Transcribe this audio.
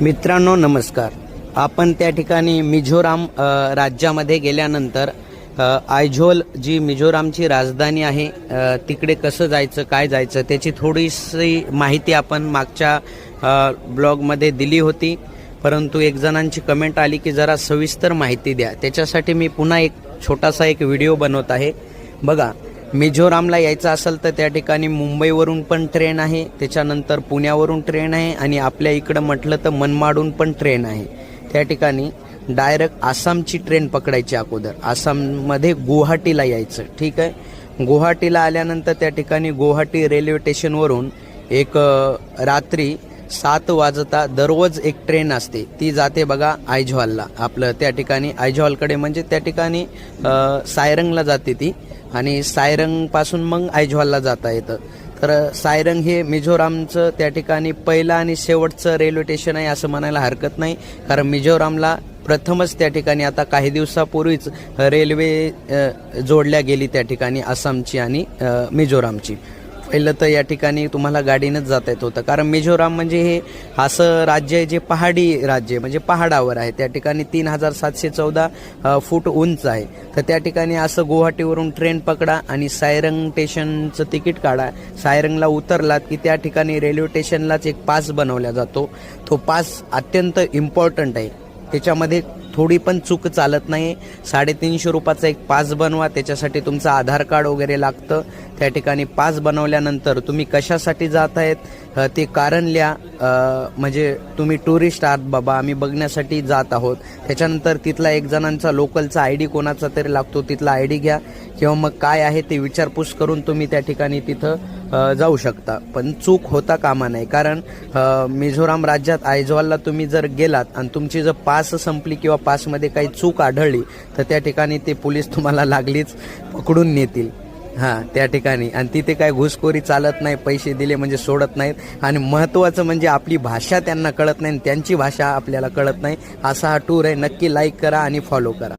मित्रांनो नमस्कार. आपण त्या ठिकाणी मिझोराम राज्यामध्ये गेल्यानंतर आयझोल जी मिझोरामची राजधानी आहे तिकडे कसं जायचं काय जायचं त्याची थोडीशी माहिती आपण मागच्या ब्लॉगमध्ये दिली होती, परंतु एक जणांची कमेंट आली की जरा सविस्तर माहिती द्या. त्याच्यासाठी मी पुन्हा एक छोटासा विडिओ बनवत आहे. बघा, मिझोरामला यायचं असेल तर त्या ठिकाणी मुंबईवरून पण ट्रेन आहे, त्याच्यानंतर पुण्यावरून ट्रेन आहे आणि आपल्या इकडं म्हटलं तर मनमाडून पण ट्रेन आहे. त्या ठिकाणी डायरेक्ट आसामची ट्रेन पकडायची. अगोदर आसाममध्ये गुवाहाटीला यायचं. ठीक आहे. गुवाहाटीला आल्यानंतर त्या ठिकाणी गुवाहाटी रेल्वे स्टेशनवरून एक रात्री 7 वाजता दररोज एक ट्रेन असते, ती जाते बघा आयझॉलला. आपलं त्या ठिकाणी आयझॉलकडे म्हणजे त्या ठिकाणी सायरंगला जाते ती, आणि सायरंगपासून मग आयझॉलला जाता येतं. तर सायरंग हे मिझोरामचं त्या ठिकाणी पहिलं आणि शेवटचं रेल्वे स्टेशन आहे असं म्हणायला हरकत नाही, कारण मिझोरामला प्रथमच त्या ठिकाणी आता काही दिवसापूर्वीच रेल्वे जोडल्या गेली त्या ठिकाणी आसामची आणि मिझोरामची. पहिलं तर या ठिकाणी तुम्हाला गाडीनंच जाता येत होतं, कारण मिझोराम म्हणजे हे असं राज्य आहे जे पहाडी राज्य आहे, म्हणजे पहाडावर आहे. त्या ठिकाणी 3714 फूट उंच आहे. तर त्या ठिकाणी असं गुवाहाटीवरून ट्रेन पकडा आणि सायरंग स्टेशनचं तिकीट काढा. सायरंगला उतरलात की त्या ठिकाणी रेल्वे स्टेशनलाच एक पास बनवला जातो. तो पास अत्यंत इम्पॉर्टंट आहे, त्याच्यामध्ये थोडी पण चूक चालत नाही. 350 रुपयाचा एक पास बनवा, त्याच्यासाठी तुमचं आधार कार्ड वगैरे लागतं. त्या ठिकाणी पास बनवल्यानंतर तुम्ही कशासाठी जात आहेत ते कारण लिहा. म्हणजे तुम्ही टुरिस्ट आहात बाबा, आम्ही बघण्यासाठी जात आहोत. त्याच्यानंतर तिथला एक जणांचा लोकलचा ID कोणाचा तरी लागतो, तिथला ID घ्या, किंवा मग काय आहे ते विचारपूस करून तुम्ही त्या ठिकाणी तिथं जाऊ शकता. पण चूक होता कामा नाही, कारण मिझोराम राज्यात आयझॉलला तुम्ही जर गेलात आणि तुमची जर पास संपली किंवा पासमध्ये काही चूक आढळली तर त्या ठिकाणी ते पोलीस तुम्हाला लागलीच पकडून नेतील. त्या ठिकाणी. आणि तिथे काय घुसखोरी चालत नाही, पैसे दिले म्हणजे सोडत नाहीत. आणि महत्त्वाचं म्हणजे आपली भाषा त्यांना कळत नाही, त्यांची भाषा आपल्याला कळत नाही. असा हा टूर आहे. नक्की लाईक करा आणि फॉलो करा.